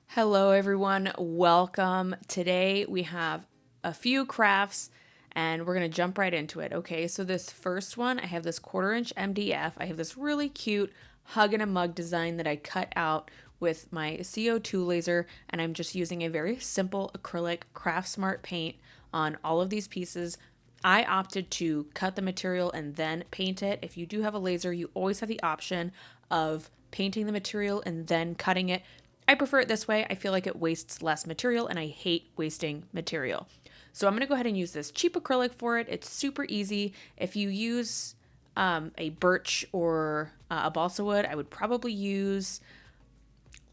Hello everyone, welcome. Today we have a few crafts and we're going to jump right into it. Okay, so this first one, I have this 1/4 inch MDF. I have this really cute hug and a mug design that I cut out with my CO2 laser, and I'm just using a very simple acrylic Craft Smart paint on all of these pieces. I opted to cut the material and then paint it. If you do have a laser, you always have the option of painting the material and then cutting it. I prefer it this way. I feel like it wastes less material and I hate wasting material. So I'm going to go ahead and use this cheap acrylic for it. It's super easy. If you use a birch or a balsa wood, I would probably use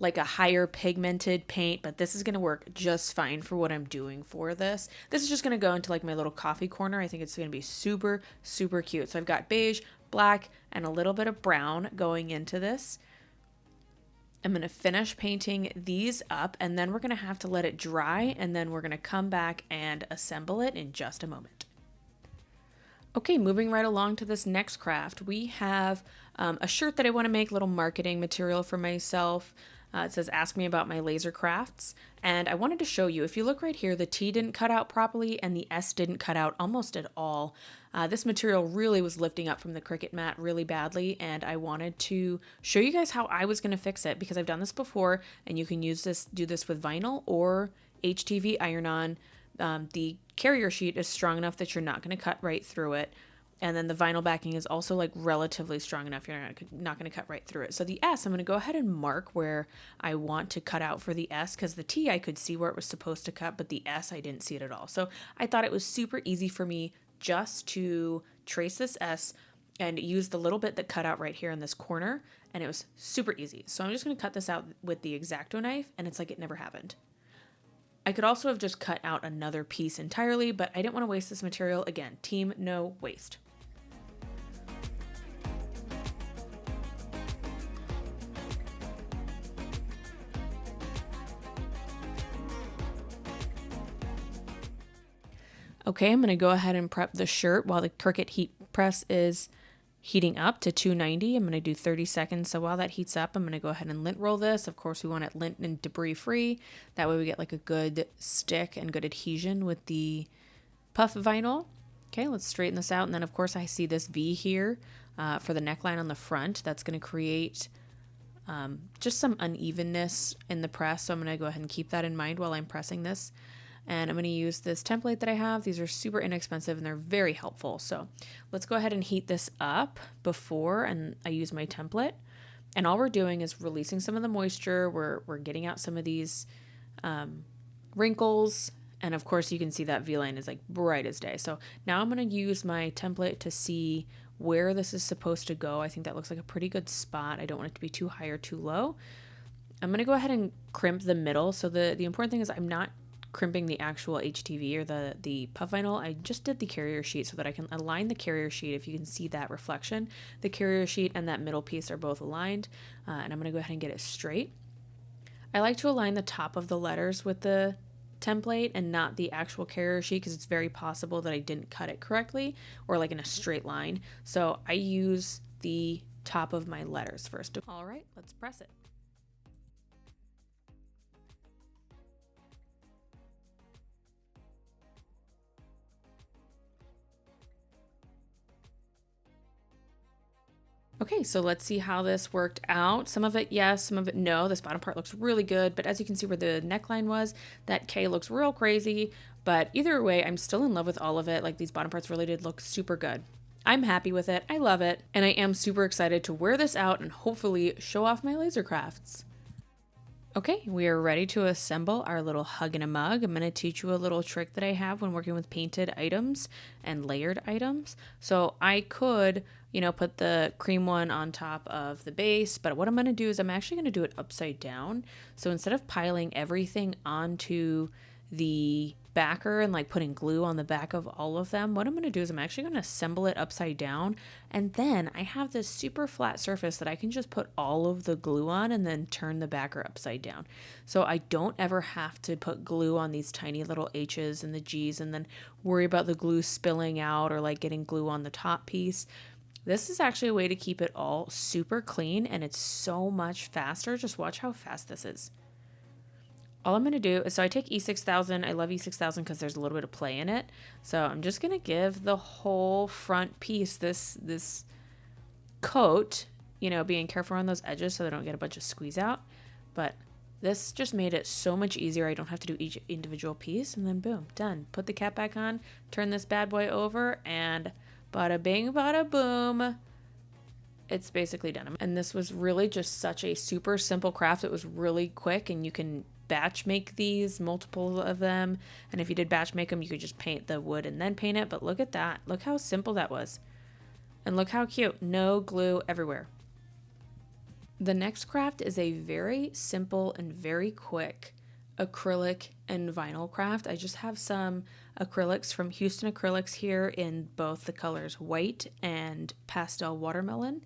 like a higher pigmented paint, but this is going to work just fine for what I'm doing for this. This is just going to go into like my little coffee corner. I think it's going to be super, super cute. So I've got beige, black, and a little bit of brown going into this. I'm going to finish painting these up and then we're going to have to let it dry and then we're going to come back and assemble it in just a moment. Okay, moving right along to this next craft, we have a shirt that I want to make, little marketing material for myself. It says, ask me about my laser crafts. And I wanted to show you, if you look right here, the T didn't cut out properly and the S didn't cut out almost at all. This material really was lifting up from the Cricut mat really badly, and I wanted to show you guys how I was going to fix it because I've done this before, and you can do this with vinyl or HTV iron-on. The carrier sheet is strong enough that you're not going to cut right through it. And then the vinyl backing is also like relatively strong enough you're not going to cut right through it. So the S, I'm going to go ahead and mark where I want to cut out for the S, because the T I could see where it was supposed to cut, but the S I didn't see it at all. So I thought it was super easy for me just to trace this S and use the little bit that cut out right here in this corner, and it was super easy. So I'm just going to cut this out with the X-Acto knife, and it's like it never happened. I could also have just cut out another piece entirely, but I didn't want to waste this material. Again, team no waste. Okay, I'm going to go ahead and prep the shirt while the Cricut heat press is heating up to 290. I'm going to do 30 seconds. So while that heats up, I'm going to go ahead and lint roll this. Of course, we want it lint and debris free. That way we get like a good stick and good adhesion with the puff vinyl. Okay, let's straighten this out. And then of course I see this V here for the neckline on the front. That's going to create just some unevenness in the press. So I'm going to go ahead and keep that in mind while I'm pressing this. And I'm going to use this template that I have. These are super inexpensive and they're very helpful. So let's go ahead and heat this up before and I use my template. And all we're doing is releasing some of the moisture. We're getting out some of these wrinkles. And of course you can see that V-line is like bright as day. So now I'm going to use my template to see where this is supposed to go. I think that looks like a pretty good spot. I don't want it to be too high or too low. I'm going to go ahead and crimp the middle. So the important thing is I'm not crimping the actual HTV or the puff vinyl. I just did the carrier sheet so that I can align the carrier sheet. If you can see that reflection, the carrier sheet and that middle piece are both aligned, and I'm going to go ahead and get it straight. I like to align the top of the letters with the template and not the actual carrier sheet because it's very possible that I didn't cut it correctly or like in a straight line. So I use the top of my letters first. All right, let's press it. Okay, so let's see how this worked out. Some of it, yes, some of it, no. This bottom part looks really good, but as you can see where the neckline was, that K looks real crazy. But either way, I'm still in love with all of it. Like these bottom parts really did look super good. I'm happy with it. I love it. And I am super excited to wear this out and hopefully show off my laser crafts. Okay, we are ready to assemble our little hug and a mug. I'm going to teach you a little trick that I have when working with painted items and layered items. So I could, put the cream one on top of the base, but what I'm going to do is I'm actually going to do it upside down. So instead of piling everything onto the backer and like putting glue on the back of all of them, what I'm going to do is I'm actually going to assemble it upside down, and then I have this super flat surface that I can just put all of the glue on and then turn the backer upside down. So I don't ever have to put glue on these tiny little H's and the G's and then worry about the glue spilling out or like getting glue on the top piece. This is actually a way to keep it all super clean, and it's so much faster. Just watch how fast this is. All I'm going to do is, so I take E6000. I love E6000 because there's a little bit of play in it. So I'm just going to give the whole front piece this coat, you know, being careful on those edges so they don't get a bunch of squeeze out. But this just made it so much easier. I don't have to do each individual piece, and then boom, done. Put the cap back on, turn this bad boy over, and bada bing, bada boom. It's basically done. And this was really just such a super simple craft. It was really quick, and you can batch make these, multiple of them. And if you did batch make them, you could just paint the wood and then paint it. But look at that. Look how simple that was. And look how cute. No glue everywhere. The next craft is a very simple and very quick acrylic and vinyl craft. I just have some acrylics from Houston Acrylics here in both the colors white and pastel watermelon.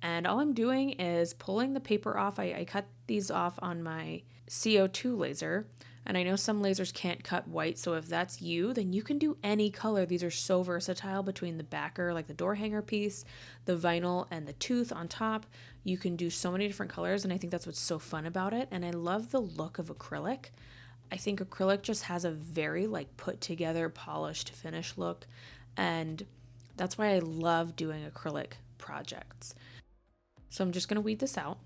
And all I'm doing is pulling the paper off. I cut these off on my CO2 laser. And I know some lasers can't cut white, so if that's you, then you can do any color. These are so versatile between the backer, like the door hanger piece, the vinyl, and the tooth on top. You can do so many different colors, and I think that's what's so fun about it. And I love the look of acrylic. I think acrylic just has a very like put together, polished finish look, and that's why I love doing acrylic projects. So I'm just going to weed this out.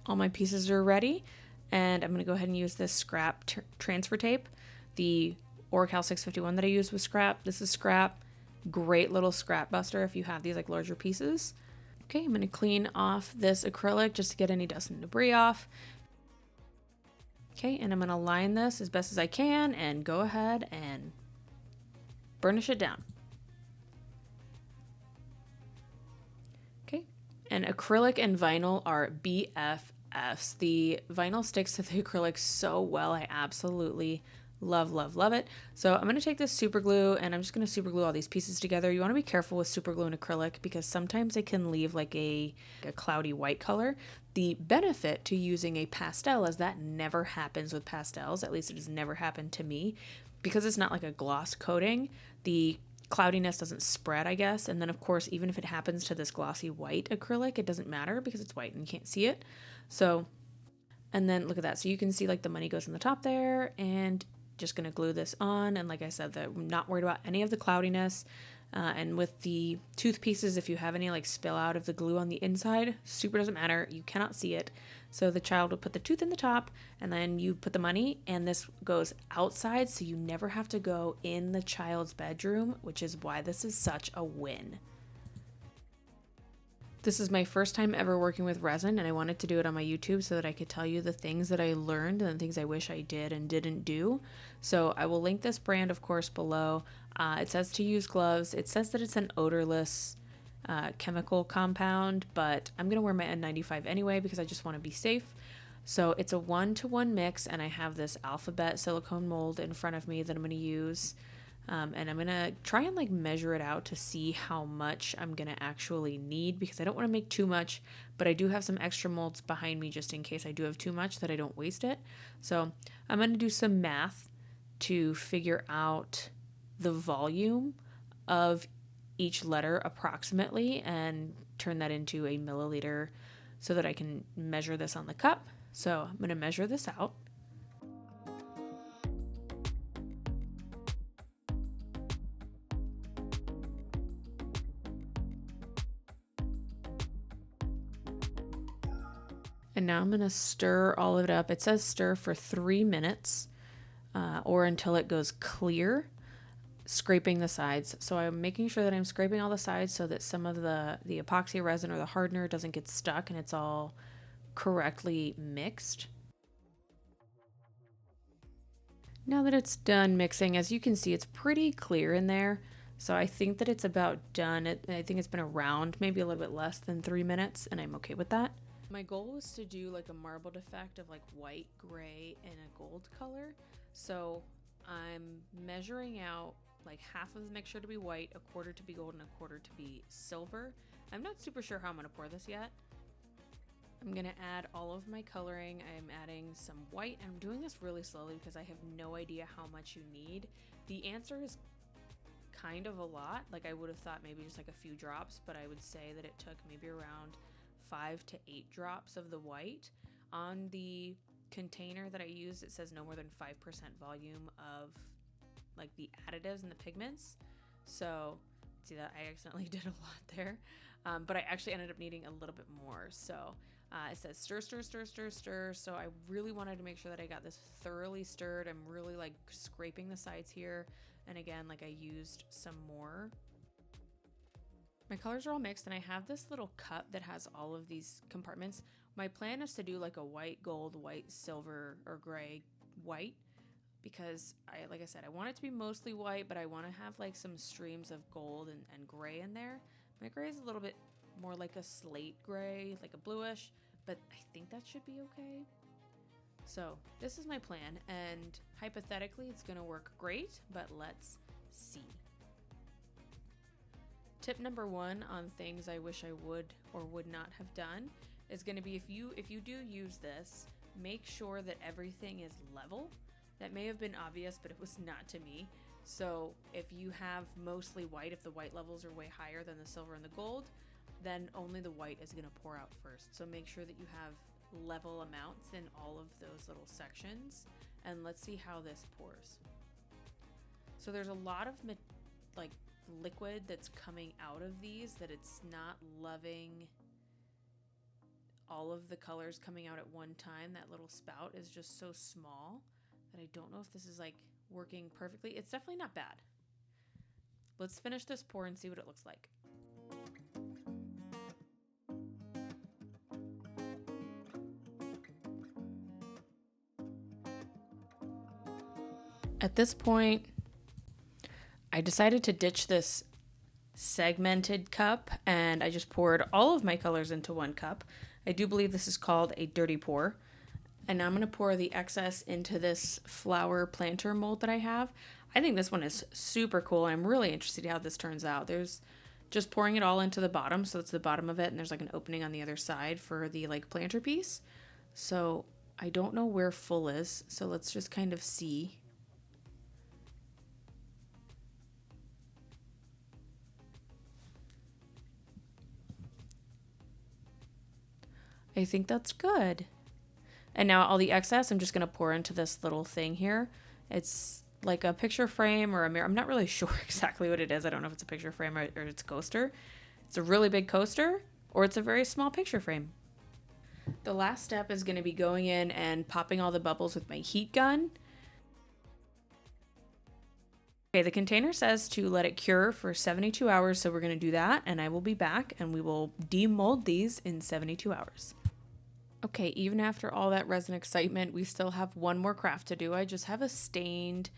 All my pieces are ready, and I'm going to go ahead and use this scrap transfer tape. The Oracal 651 that I used was scrap. This is scrap. Great little scrap buster if you have these like larger pieces. Okay, I'm going to clean off this acrylic just to get any dust and debris off. Okay, and I'm going to line this as best as I can and go ahead and burnish it down. Okay, and acrylic and vinyl are BFFs. The vinyl sticks to the acrylic so well. I absolutely love, love, love it. So I'm going to take this super glue and I'm just going to super glue all these pieces together. You want to be careful with super glue and acrylic because sometimes it can leave like a cloudy white color. The benefit to using a pastel is that never happens with pastels. At least it has never happened to me because it's not like a gloss coating. The cloudiness doesn't spread, I guess. And then of course, even if it happens to this glossy white acrylic, it doesn't matter because it's white and you can't see it. So, and then look at that. So you can see like the money goes in the top there, and just going to glue this on. And like I said, I'm not worried about any of the cloudiness. And with the tooth pieces, if you have any like spill out of the glue on the inside, super doesn't matter. You cannot see it. So the child will put the tooth in the top and then you put the money, and this goes outside. So you never have to go in the child's bedroom, which is why this is such a win. This is my first time ever working with resin, and I wanted to do it on my YouTube so that I could tell you the things that I learned and the things I wish I did and didn't do. So I will link this brand, of course, below. It says to use gloves. It says that it's an odorless chemical compound, but I'm going to wear my N95 anyway because I just want to be safe. So it's a 1-to-1 mix, and I have this alphabet silicone mold in front of me that I'm going to use. And I'm going to try and like measure it out to see how much I'm going to actually need because I don't want to make too much, but I do have some extra molds behind me just in case I do have too much that I don't waste it. So I'm going to do some math to figure out the volume of each letter approximately and turn that into a milliliter so that I can measure this on the cup. So I'm going to measure this out. And now I'm going to stir all of it up. It says stir for 3 minutes or until it goes clear, scraping the sides. So I'm making sure that I'm scraping all the sides so that some of the epoxy resin or the hardener doesn't get stuck and it's all correctly mixed. Now that it's done mixing, as you can see, it's pretty clear in there. So I think that it's about done. I think it's been around maybe a little bit less than 3 minutes, and I'm okay with that. My goal was to do like a marbled effect of like white, gray, and a gold color. So I'm measuring out like half of the mixture to be white, a quarter to be gold, and a quarter to be silver. I'm not super sure how I'm going to pour this yet. I'm gonna add all of my coloring. I'm adding some white. I'm doing this really slowly because I have no idea how much you need. The answer is kind of a lot. Like I would have thought maybe just like a few drops, but I would say that it took maybe around 5 to 8 drops of the white. On the container that I used, it says no more than 5% volume of like the additives and the pigments. So see that I accidentally did a lot there, but I actually ended up needing a little bit more. So it says stir, stir, stir, stir, stir. So I really wanted to make sure that I got this thoroughly stirred. I'm really like scraping the sides here. And again, like I used some more. My colors are all mixed and I have this little cup that has all of these compartments. My plan is to do like a white, gold, white, silver, or gray, white, because like I said, I want it to be mostly white, but I want to have like some streams of gold and gray in there. My gray is a little bit more like a slate gray, like a bluish, but I think that should be okay. So this is my plan, and hypothetically it's gonna work great, but let's see. Tip number 1 on things I wish I would or would not have done is gonna be if you do use this, make sure that everything is level. That may have been obvious, but it was not to me. So if you have mostly white, if the white levels are way higher than the silver and the gold, then only the white is gonna pour out first. So make sure that you have level amounts in all of those little sections. And let's see how this pours. So there's a lot of like liquid that's coming out of these that it's not loving all of the colors coming out at one time. That little spout is just so small that I don't know if this is like working perfectly. It's definitely not bad. Let's finish this pour and see what it looks like. At this point, I decided to ditch this segmented cup and I just poured all of my colors into one cup. I do believe this is called a dirty pour. And now I'm going to pour the excess into this flower planter mold that I have. I think this one is super cool. I'm really interested in how this turns out. There's just pouring it all into the bottom. So it's the bottom of it. And there's like an opening on the other side for the like planter piece. So I don't know where full is. So let's just kind of see. I think that's good. And now all the excess, I'm just going to pour into this little thing here. It's like a picture frame or a mirror. I'm not really sure exactly what it is. I don't know if it's a picture frame or it's a coaster. It's a really big coaster or it's a very small picture frame. The last step is going to be going in and popping all the bubbles with my heat gun. Okay, the container says to let it cure for 72 hours, so we're going to do that, and I will be back and we will demold these in 72 hours. Okay, even after all that resin excitement, we still have one more craft to do. I just have a stained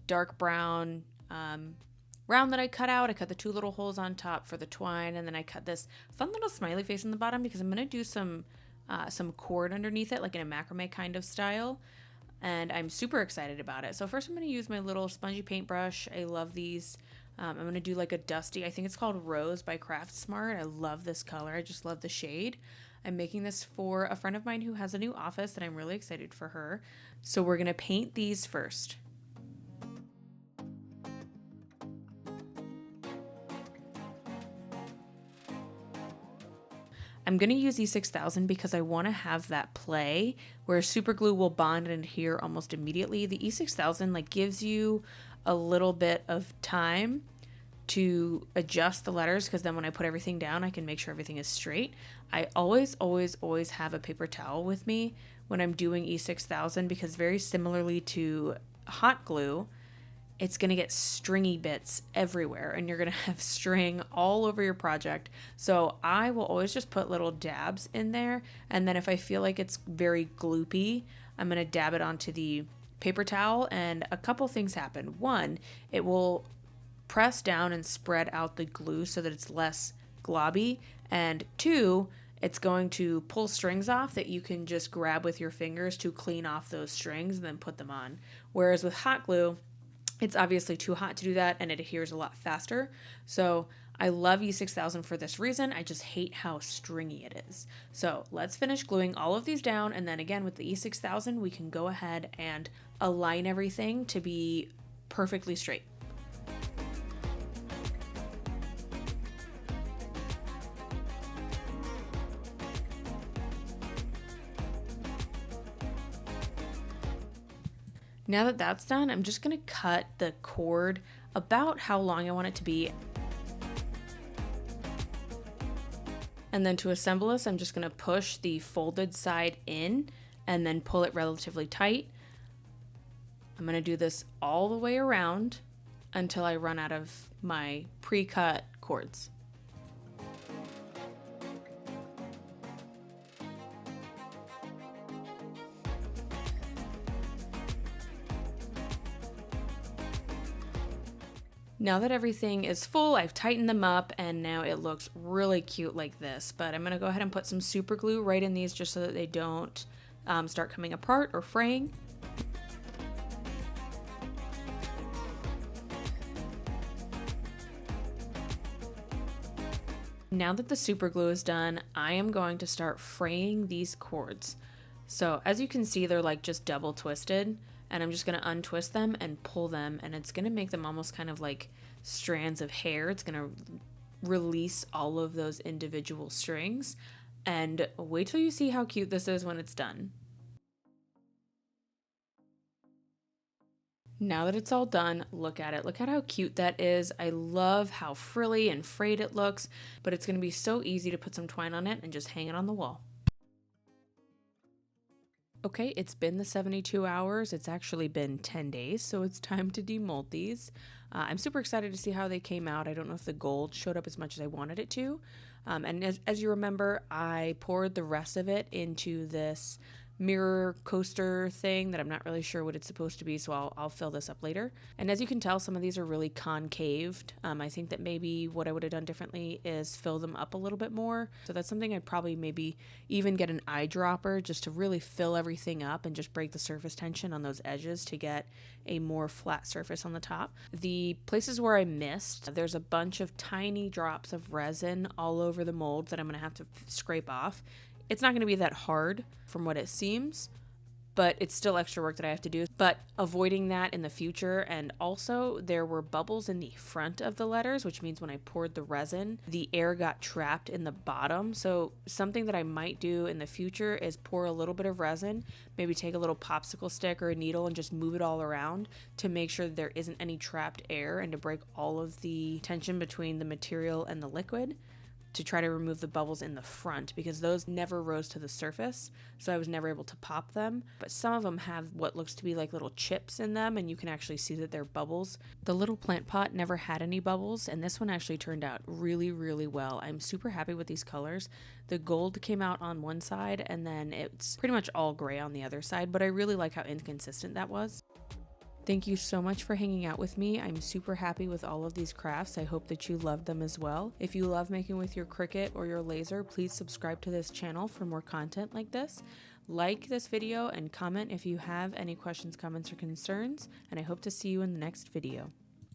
dark brown round that I cut out. I cut the 2 little holes on top for the twine, and then I cut this fun little smiley face in the bottom because I'm going to do some cord underneath it, like in a macrame kind of style. And I'm super excited about it. So first I'm going to use my little spongy paintbrush. I love these. I'm going to do like a dusty, I think it's called Rose by Craft Smart. I love this color. I just love the shade. I'm making this for a friend of mine who has a new office and I'm really excited for her. So we're going to paint these first. I'm going to use E6000 because I want to have that play where super glue will bond and adhere almost immediately. The E6000 like gives you a little bit of time to adjust the letters because then when I put everything down, I can make sure everything is straight. I always have a paper towel with me when I'm doing E6000 because very similarly to hot glue, it's going to get stringy bits everywhere and you're going to have string all over your project. So I will always just put little dabs in there. And then if I feel like it's very gloopy, I'm going to dab it onto the paper towel and a couple things happen. One, it will press down and spread out the glue so that it's less globby. And 2, it's going to pull strings off that you can just grab with your fingers to clean off those strings and then put them on. Whereas with hot glue, it's obviously too hot to do that and it adheres a lot faster. So I love E6000 for this reason. I just hate how stringy it is. So let's finish gluing all of these down, and then again with the E6000 we can go ahead and align everything to be perfectly straight. Now that that's done, I'm just going to cut the cord about how long I want it to be. And then to assemble this, I'm just going to push the folded side in and then pull it relatively tight. I'm going to do this all the way around until I run out of my pre-cut cords. Now that everything is full, I've tightened them up and now it looks really cute like this. But I'm going to go ahead and put some super glue right in these just so that they don't start coming apart or fraying. Now that the super glue is done, I am going to start fraying these cords. So as you can see, they're like just double twisted, and I'm just going to untwist them and pull them, and it's going to make them almost kind of like strands of hair. It's going to release all of those individual strings, and wait till you see how cute this is when it's done. Now that it's all done, look at it. Look at how cute that is. I love how frilly and frayed it looks, but it's going to be so easy to put some twine on it and just hang it on the wall. Okay, it's been the 72 hours. It's actually been 10 days, so it's time to demold these. I'm super excited to see how they came out. I don't know if the gold showed up as much as I wanted it to. And as you remember, I poured the rest of it into this mirror coaster thing that I'm not really sure what it's supposed to be, so I'll fill this up later. And as you can tell, some of these are really concaved. I think that maybe what I would have done differently is fill them up a little bit more. So that's something I'd probably maybe even get an eyedropper just to really fill everything up and just break the surface tension on those edges to get a more flat surface on the top. The places where I missed, there's a bunch of tiny drops of resin all over the mold that I'm going to have to scrape off. It's not going to be that hard from what it seems, but it's still extra work that I have to do. But avoiding that in the future, and also there were bubbles in the front of the letters, which means when I poured the resin, the air got trapped in the bottom. So something that I might do in the future is pour a little bit of resin, maybe take a little popsicle stick or a needle and just move it all around to make sure that there isn't any trapped air and to break all of the tension between the material and the liquid, to try to remove the bubbles in the front, because those never rose to the surface, so I was never able to pop them. But some of them have what looks to be like little chips in them, and you can actually see that they're bubbles. The little plant pot never had any bubbles, and this one actually turned out really, really well. I'm super happy with these colors. The gold came out on one side, and then it's pretty much all gray on the other side, but I really like how inconsistent that was. Thank you so much for hanging out with me. I'm super happy with all of these crafts. I hope that you love them as well. If you love making with your Cricut or your laser, please subscribe to this channel for more content like this. Like this video and comment if you have any questions, comments, or concerns, and I hope to see you in the next video.